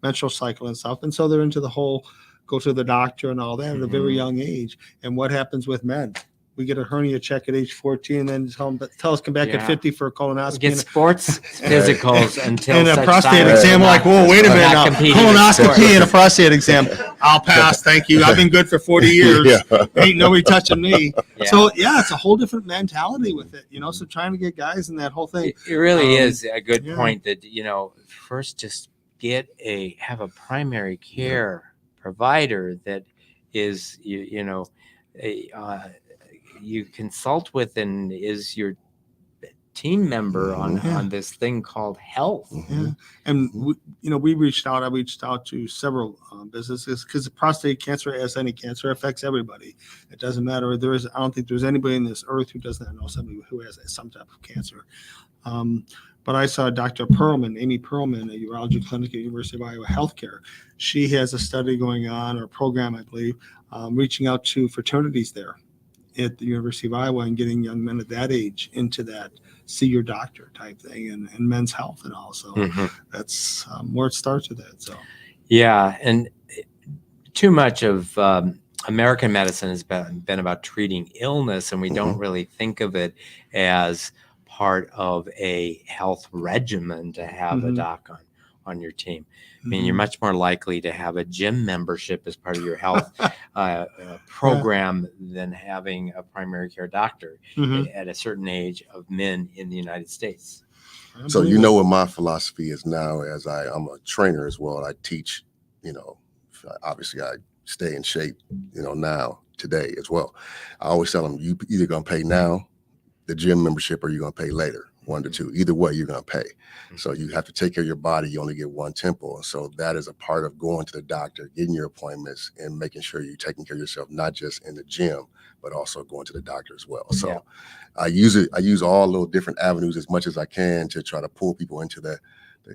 menstrual cycle and stuff. And so they're into the whole go to the doctor and all that at a very young age. And what happens with men? We get a hernia check at age 14, and then tell us come back at 50 for a colonoscopy. Get sports physicals until and a prostate exam. We're like, whoa, wait a minute now. Colonoscopy and a prostate exam. I'll pass, thank you. I've been good for 40 years. Ain't nobody touching me. Yeah. So it's a whole different mentality with it. So trying to get guys in that whole thing. It really is a good point that first just have a primary care provider that is you consult with and is your team member on this thing called health. And we reached out. I reached out to several businesses, because prostate cancer, as any cancer, affects everybody. It doesn't matter. I don't think there's anybody in this earth who does not know somebody who has some type of cancer. But I saw Dr. Amy Perlman, a urology clinic at University of Iowa Healthcare. She has a study going on, or a program, I believe, reaching out to fraternities there at the University of Iowa and getting young men at that age into that see your doctor type thing and men's health and all. So that's where it starts with that. So and too much of American medicine has been about treating illness, and we don't really think of it as part of a health regimen to have a doc on your team. I mean, you're much more likely to have a gym membership as part of your health program than having a primary care doctor at a certain age of men in the United States. So what my philosophy is now, as I'm a trainer as well. I teach, obviously I stay in shape, now today as well. I always tell them, you either going to pay now, the gym membership, or you're going to pay later. 1 to 2. Either way, you're going to pay. So you have to take care of your body. You only get one temple. And so that is a part of going to the doctor, getting your appointments, and making sure you're taking care of yourself, not just in the gym, but also going to the doctor as well. So I use all little different avenues as much as I can to try to pull people into the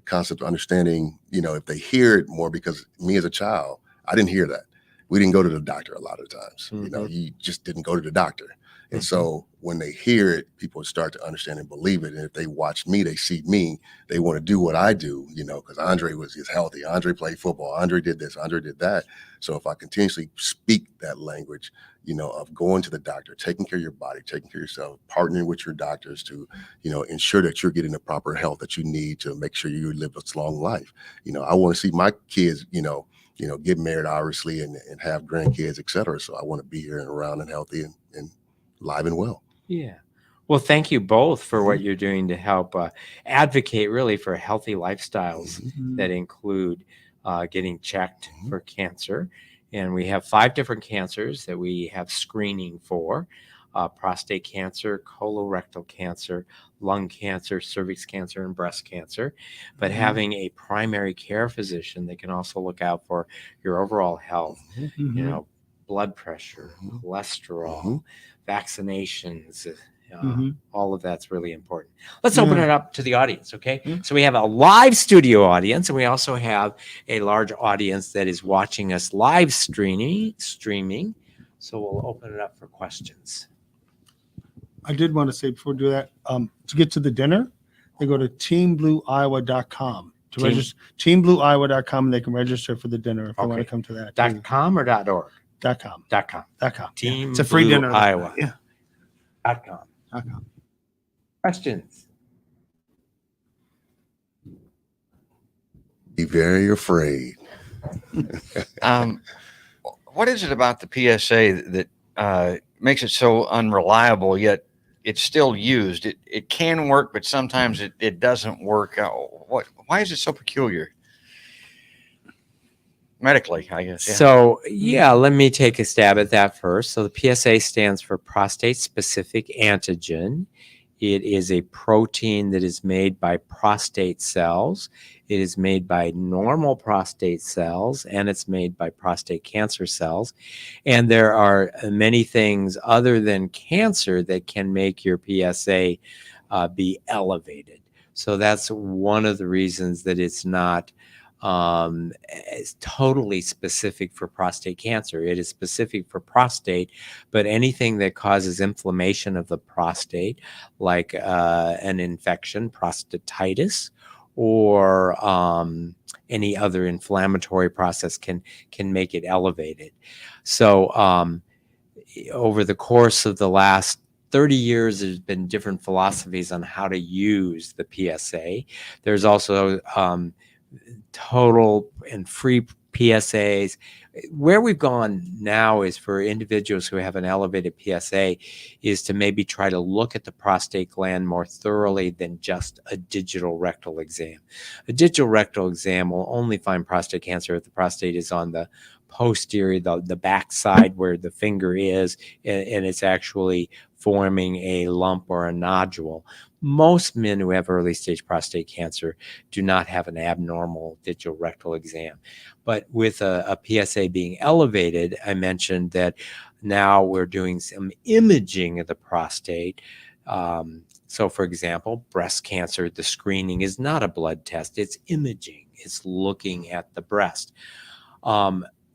concept of understanding, if they hear it more, because me as a child, I didn't hear that. We didn't go to the doctor a lot of times. You just didn't go to the doctor. And so when they hear it, people start to understand and believe it. And if they watch me, they see me, they want to do what I do, because André is healthy. André played football. André did this. André did that. So if I continuously speak that language, of going to the doctor, taking care of your body, taking care of yourself, partnering with your doctors to, ensure that you're getting the proper health that you need to make sure you live a long life. I want to see my kids, get married, obviously, and have grandkids, et cetera. So I want to be here and around and healthy and live and well. Yeah. Well, thank you both for what you're doing to help advocate really for healthy lifestyles that include getting checked for cancer. And we have 5 different cancers that we have screening for: prostate cancer, colorectal cancer, lung cancer, cervix cancer, and breast cancer. But having a primary care physician that can also look out for your overall health, blood pressure, cholesterol, vaccinations, all of that's really important. Let's open it up to the audience, okay? So we have a live studio audience, and we also have a large audience that is watching us live streaming. So we'll open it up for questions. I did want to say before we do that, to get to the dinner, they go to teamblueiowa.com to register. Teamblueiowa.com, and they can register for the dinner if they want to come to that. .com or .org? .com. .com. Team It's a free dinner. Iowa. Yeah. .com. Questions? Be very afraid. What is it about the PSA that makes it so unreliable, yet it's still used? It can work, but sometimes it doesn't work. Why is it so peculiar? Medically, I guess. Yeah. So, let me take a stab at that first. So the PSA stands for prostate-specific antigen. It is a protein that is made by prostate cells. It is made by normal prostate cells, and it's made by prostate cancer cells. And there are many things other than cancer that can make your PSA be elevated. So that's one of the reasons that it's not is totally specific for prostate cancer. It is specific for prostate, but anything that causes inflammation of the prostate, like an infection, prostatitis, or any other inflammatory process can make it elevated. So over the course of the last 30 years, there's been different philosophies on how to use the PSA. There's also total and free PSAs. Where we've gone now is for individuals who have an elevated PSA is to maybe try to look at the prostate gland more thoroughly than just a digital rectal exam. A digital rectal exam will only find prostate cancer if the prostate is on the posterior, the back side where the finger is, and it's actually forming a lump or a nodule. Most men who have early stage prostate cancer do not have an abnormal digital rectal exam. But with a PSA being elevated, I mentioned that now we're doing some imaging of the prostate. So for example, breast cancer, the screening is not a blood test, it's imaging. It's looking at the breast.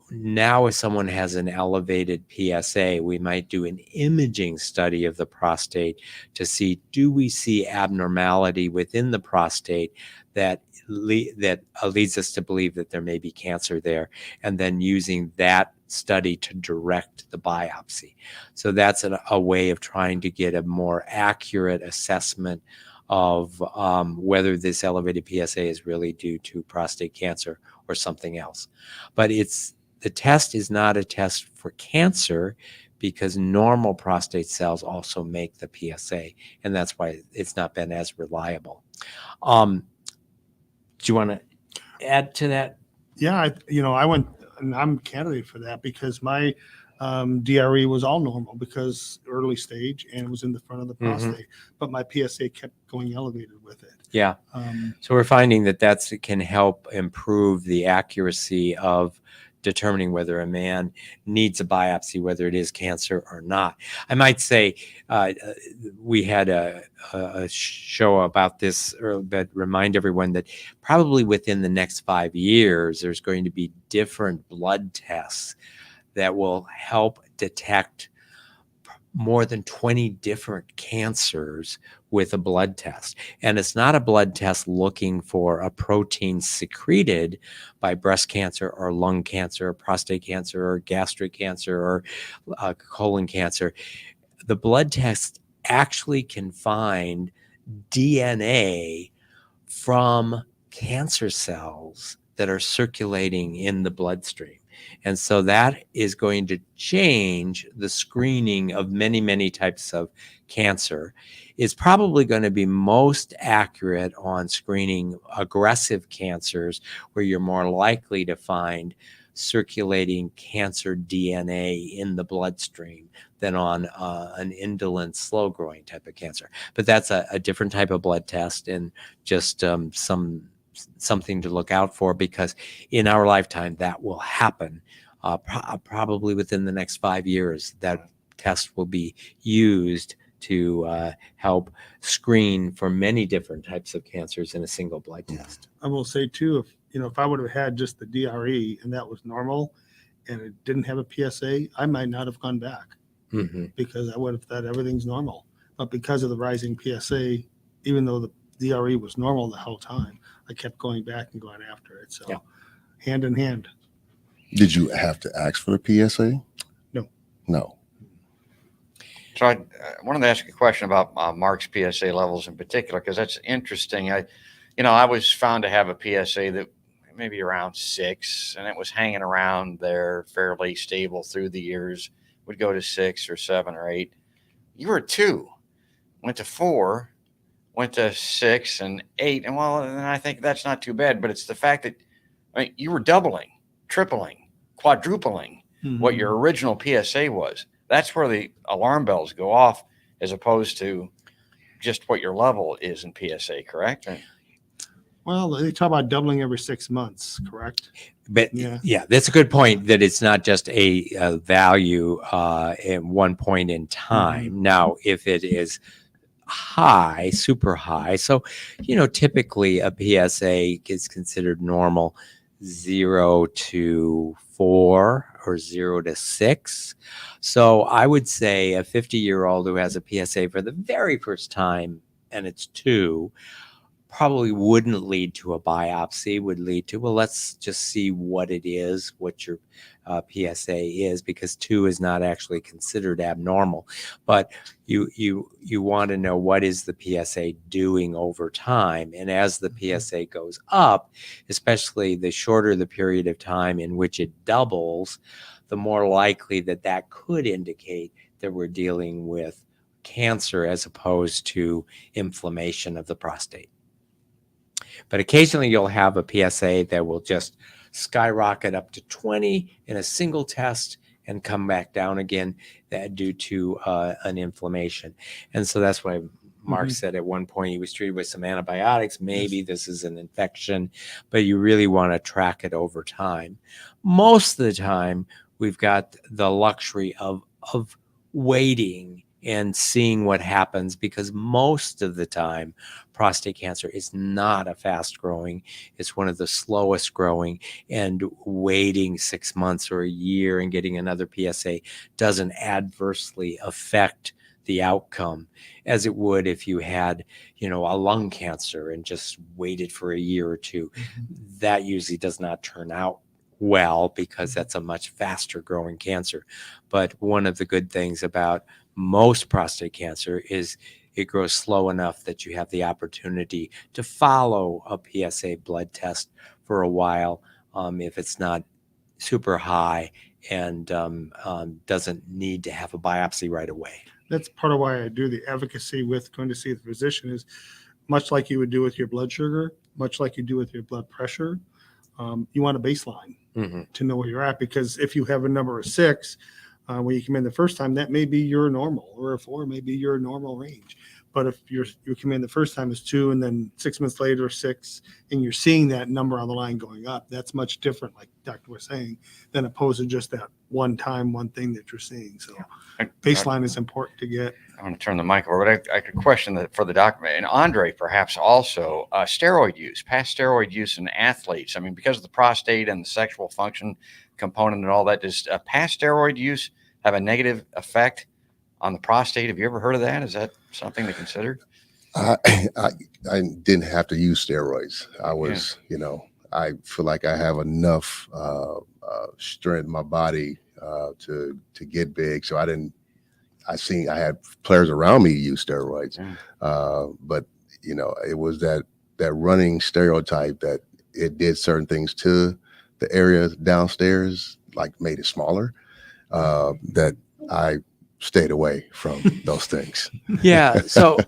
Now if someone has an elevated PSA, we might do an imaging study of the prostate to see, do we see abnormality within the prostate that leads us to believe that there may be cancer there, and then using that study to direct the biopsy. So that's a way of trying to get a more accurate assessment of whether this elevated PSA is really due to prostate cancer or something else. But the test is not a test for cancer because normal prostate cells also make the PSA, and that's why it's not been as reliable. Do you want to add to that? Yeah, I went, and I'm a candidate for that because my DRE was all normal because early stage and it was in the front of the prostate, but my PSA kept going elevated with it. Yeah. So we're finding that can help improve the accuracy of determining whether a man needs a biopsy, whether it is cancer or not. I might say we had a show about this, but remind everyone that probably within the next 5 years, there's going to be different blood tests that will help detect more than 20 different cancers with a blood test. And it's not a blood test looking for a protein secreted by breast cancer or lung cancer or prostate cancer or gastric cancer or colon cancer. The blood test actually can find DNA from cancer cells that are circulating in the bloodstream. And so that is going to change the screening of many, many types of cancer. It's probably going to be most accurate on screening aggressive cancers, where you're more likely to find circulating cancer DNA in the bloodstream than on an indolent, slow-growing type of cancer. But that's a different type of blood test, and just something to look out for, because in our lifetime that will happen. Probably within the next 5 years, that test will be used to help screen for many different types of cancers in a single blood test. I will say too, if I would have had just the DRE and that was normal and it didn't have a PSA, I might not have gone back because I would have thought everything's normal. But because of the rising PSA, even though the DRE was normal the whole time, I kept going back and going after it. So hand in hand. Did you have to ask for the PSA? No. So I wanted to ask a question about Mark's PSA levels in particular, because that's interesting. I was found to have a PSA that maybe around 6, and it was hanging around there fairly stable through the years. Would go to 6 or 7 or 8. You were 2, went to 4, went to 6 and 8, and I think that's not too bad. But it's the fact that you were doubling, tripling, quadrupling what your original PSA was. That's where the alarm bells go off, as opposed to just what your level is in PSA, correct? Well, they talk about doubling every 6 months, correct? But yeah, that's a good point, that it's not just a value at one point in time. Now, if it is high, super high, so, typically a PSA is considered normal 0 to 4 or 0 to 6. So I would say a 50-year-old who has a PSA for the very first time and it's 2 probably wouldn't lead to a biopsy, would lead to, well, let's just see what it is, what your PSA is, because 2 is not actually considered abnormal. But you want to know, what is the PSA doing over time? And as the PSA goes up, especially the shorter the period of time in which it doubles, the more likely that could indicate that we're dealing with cancer as opposed to inflammation of the prostate. But occasionally you'll have a PSA that will just skyrocket up to 20 in a single test and come back down again due to an inflammation. And so that's why Mark said at one point he was treated with some antibiotics. Maybe this is an infection, but you really want to track it over time. Most of the time, we've got the luxury of waiting and seeing what happens, because most of the time prostate cancer is not a fast growing. It's one of the slowest growing, and waiting 6 months or a year and getting another PSA doesn't adversely affect the outcome as it would if you had, a lung cancer and just waited for a year or 2. That usually does not turn out well, because that's a much faster growing cancer. But one of the good things about most prostate cancer is it grows slow enough that you have the opportunity to follow a PSA blood test for a while if it's not super high and doesn't need to have a biopsy right away. That's part of why I do the advocacy with going to see the physician, is much like you would do with your blood sugar, much like you do with your blood pressure. You want a baseline to know where you're at, because if you have a number of 6, when you come in the first time, that may be your normal, or a 4 may be your normal range. But if you come in the first time as 2, and then 6 months later 6, and you're seeing that number on the line going up, that's much different, like Doctor was saying, than opposed to just that one thing that you're seeing. So baseline is important to get. I want to turn the mic over, but I could question that for the doctor and André, perhaps also steroid use, past steroid use in athletes. I mean, because of the prostate and the sexual function component and all that, does past steroid use have a negative effect on the prostate. Have you ever heard of that? Is that something to consider? I, I I didn't have to use steroids. I was, I feel like I have enough strength in my body to get big. So I didn't. I had players around me use steroids, but it was that running stereotype that it did certain things to the area downstairs, like made it smaller. That I stayed away from those things. Yeah. So,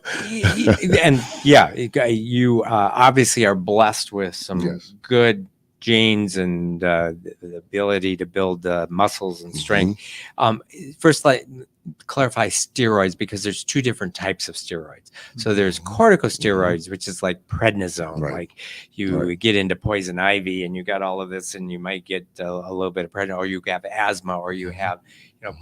and yeah, you obviously are blessed with some Yes. good genes and the ability to build muscles and strength. First, clarify steroids, because there's two different types of steroids. So there's corticosteroids, which is like prednisone. Right. Like you get into poison ivy and you got all of this, and you might get a little bit of prednisone, or you have asthma, or you have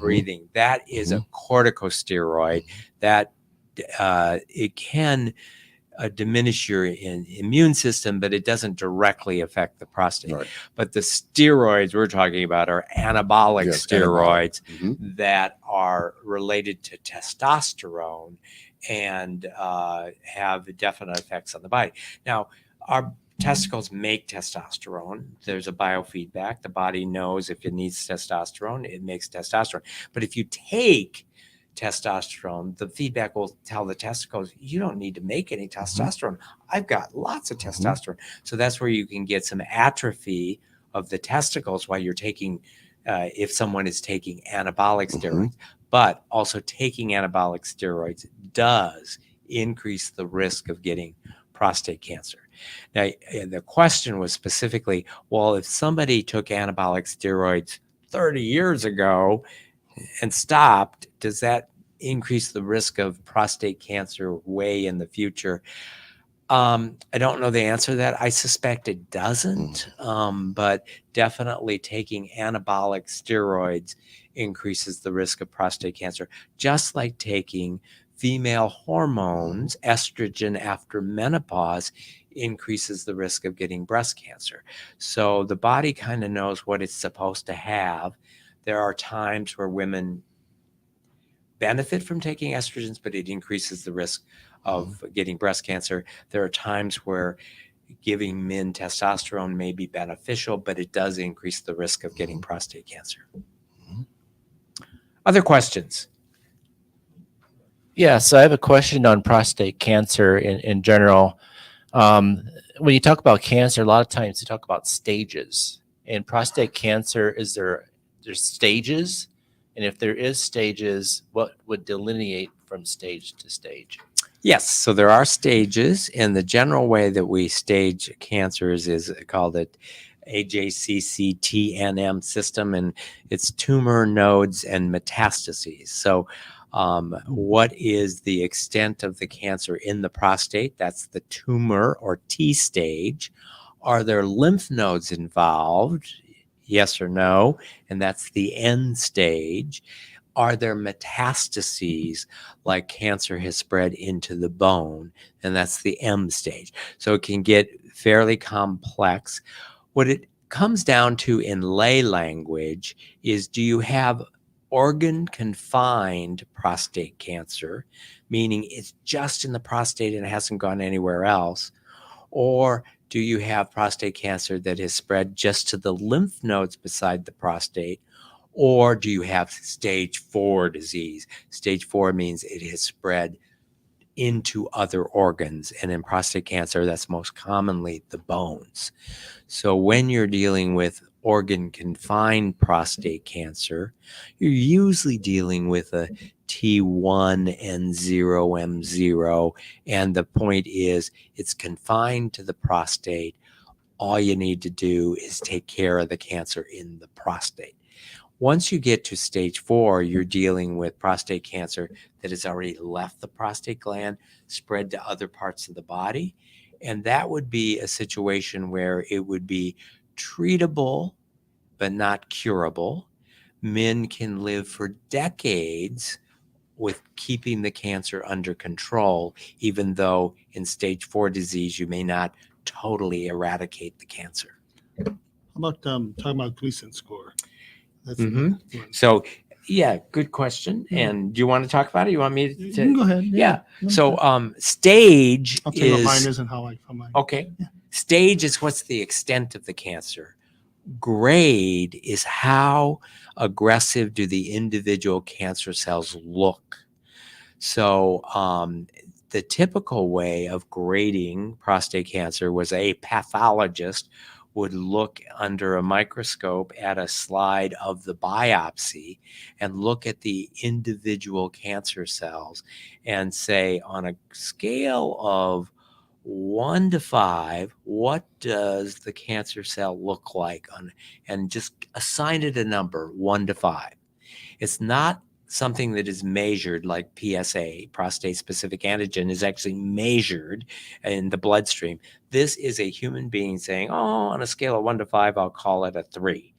breathing. That is a corticosteroid that it can diminish your immune system, but it doesn't directly affect the prostate. Right. But the steroids we're talking about are anabolic steroids that are related to testosterone and have definite effects on the body. Now, our testicles make testosterone. There's a biofeedback. The body knows if it needs testosterone, it makes testosterone. But if you take testosterone, the feedback will tell the testicles, you don't need to make any testosterone. I've got lots of testosterone. So that's where you can get some atrophy of the testicles while you're taking, if someone is taking anabolic steroids. But also taking anabolic steroids does increase the risk of getting prostate cancer. Now, the question was specifically, well, if somebody took anabolic steroids 30 years ago and stopped, does that increase the risk of prostate cancer way in the future? I don't know the answer to that. I suspect it doesn't, but definitely taking anabolic steroids increases the risk of prostate cancer, just like taking female hormones, estrogen after menopause increases the risk of getting breast cancer. So the body kind of knows what it's supposed to have. There are times where women benefit from taking estrogens, but it increases the risk of getting breast cancer. There are times where giving men testosterone may be beneficial, but it does increase the risk of getting prostate cancer. Other questions? Yeah, so I have a question on prostate cancer in general. When you talk about cancer, a lot of times you talk about stages. In prostate cancer, there's stages? And if there is stages, what would delineate from stage to stage? Yes, so there are stages, and the general way that we stage cancers is called it AJCC-TNM system, and it's tumor, nodes, and metastases. So what is the extent of the cancer in the prostate? That's the tumor or T stage. Are there lymph nodes involved? Yes or no? And that's the end stage. Are there metastases, like cancer has spread into the bone? And that's the M stage. So it can get fairly complex. What it comes down to in lay language is, do you have organ confined prostate cancer, meaning it's just in the prostate and it hasn't gone anywhere else? Or do you have prostate cancer that has spread just to the lymph nodes beside the prostate? Or do you have stage 4 disease? Stage 4 means it has spread into other organs. And in prostate cancer, that's most commonly the bones. So when you're dealing with organ confined prostate cancer, you're usually dealing with a T1N0M0. And the point is, it's confined to the prostate. All you need to do is take care of the cancer in the prostate. Once you get to stage 4, you're dealing with prostate cancer that has already left the prostate gland, spread to other parts of the body. And that would be a situation where it would be treatable, but not curable. Men can live for decades with keeping the cancer under control, even though in stage 4 disease, you may not totally eradicate the cancer. How about talking about Gleason score? That's So Yeah, good question. And do you want to talk about it? You want me You to? can go ahead. Yeah. No, So okay. stage I'll tell you what mine is is and how mine. okay. Yeah. Stage is what's the extent of the cancer. Grade is how aggressive do the individual cancer cells look. So the typical way of grading prostate cancer was a pathologist would look under a microscope at a slide of the biopsy and look at the individual cancer cells and say, on a scale of 1 to 5, what does the cancer cell look like? And just assign it a number, 1 to 5. It's not something that is measured like PSA, prostate specific antigen, is actually measured in the bloodstream. This is a human being saying, oh, on a scale of 1 to 5, I'll call it a 3.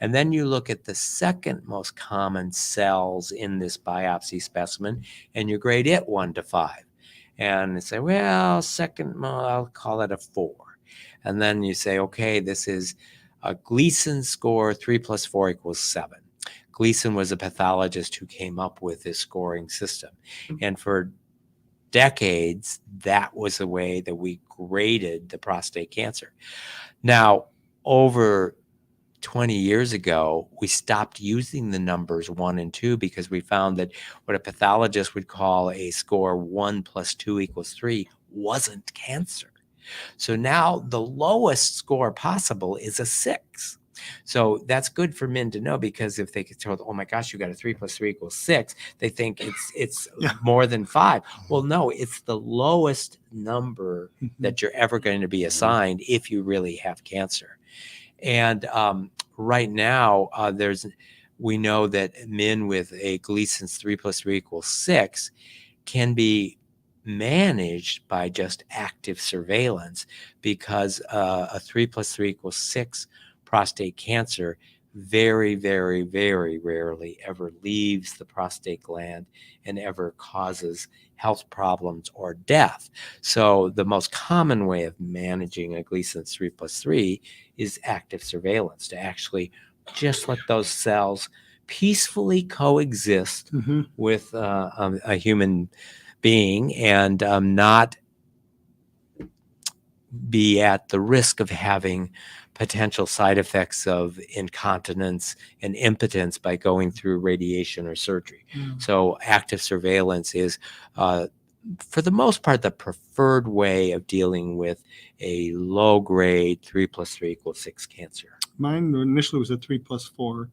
And then you look at the second most common cells in this biopsy specimen and you grade it 1 to 5. And say, well, I'll call it a 4. And then you say, okay, this is a Gleason score, 3 plus 4 equals 7. Gleason was a pathologist who came up with this scoring system. And for decades, that was the way that we graded the prostate cancer. Now, over 20 years ago, we stopped using the numbers 1 and 2 because we found that what a pathologist would call a score 1 plus 2 equals 3 wasn't cancer. So now the lowest score possible is a 6. So that's good for men to know, because if they get told, oh my gosh, you got a 3 plus 3 equals 6, they think it's more than 5. Well, no, it's the lowest number that you're ever going to be assigned if you really have cancer. And right now, we know that men with a Gleason's 3 plus 3 equals 6 can be managed by just active surveillance, because a 3 plus 3 equals 6 prostate cancer very, very, very rarely ever leaves the prostate gland and ever causes health problems or death. So the most common way of managing a Gleason's 3 plus 3 is active surveillance, to actually just let those cells peacefully coexist with a human being and not be at the risk of having potential side effects of incontinence and impotence by going through radiation or surgery. So active surveillance is, for the most part, the preferred way of dealing with a low grade 3 plus 3 equals 6 cancer. Mine initially was a 3 plus 4,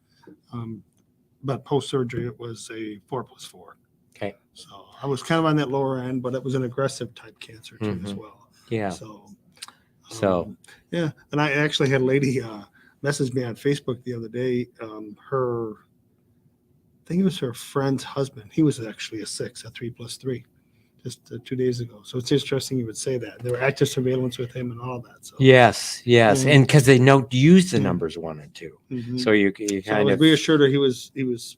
but post surgery it was a 4 plus 4. Okay. So I was kind of on that lower end, but it was an aggressive type cancer too as well. Yeah. So yeah, and I actually had a lady message me on Facebook the other day. I think it was her friend's husband. He was actually a 6, a 3 plus 3, just 2 days ago. So it's interesting you would say that. There were active surveillance with him and all that. So yes, and because they don't use the numbers 1 and 2, so you so I was reassured that he was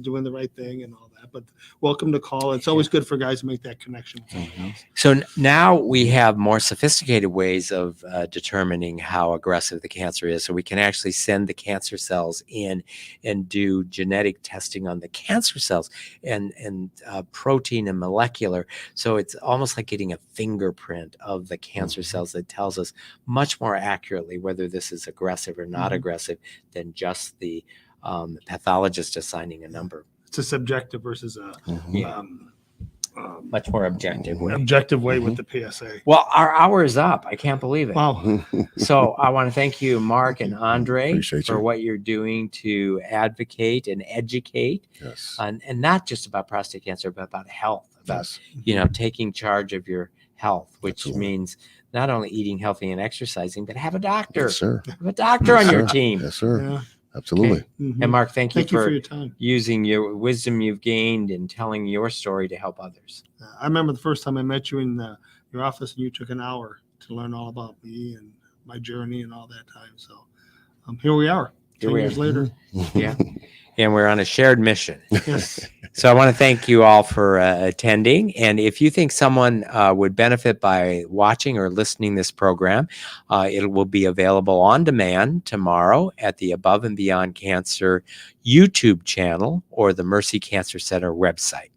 doing the right thing and all that. But welcome to call. It's always good for guys to make that connection with someone else. So now we have more sophisticated ways of determining how aggressive the cancer is. So we can actually send the cancer cells in and do genetic testing on the cancer cells and protein and molecular. So it's almost like getting a fingerprint of the cancer cells that tells us much more accurately whether this is aggressive or not aggressive than just the pathologist assigning a number. It's a subjective versus a much more objective way. With the PSA. Well, our hour is up. I can't believe it. Wow. So I want to thank you, Mark and André, Appreciate for you. what you're doing to advocate and educate, Yes. and not just about prostate cancer, but about health, about Yes. taking charge of your health, which Absolutely. means not only eating healthy and exercising, but have a doctor. Yes, sir. Have a doctor on your team. Yes, sir. Yeah. Absolutely. Mhm. And Mark, thank you Thank you for for your time. using your wisdom you've gained and telling your story to help others. I remember the first time I met you in your office, and you took an hour to learn all about me and my journey and all that time. So here we are, 10 years later. Yeah. and we're on a shared mission. So I want to thank you all for attending. And if you think someone would benefit by watching or listening this program, it will be available on demand tomorrow at the Above and Beyond Cancer YouTube channel or the Mercy Cancer Center website.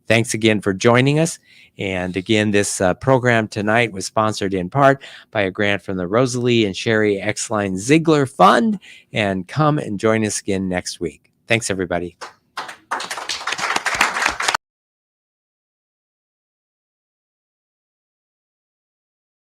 Thanks again for joining us. And again, this program tonight was sponsored in part by a grant from the Rosalie and Sherry Exline Ziegler Fund. And come and join us again next week. Thanks, everybody.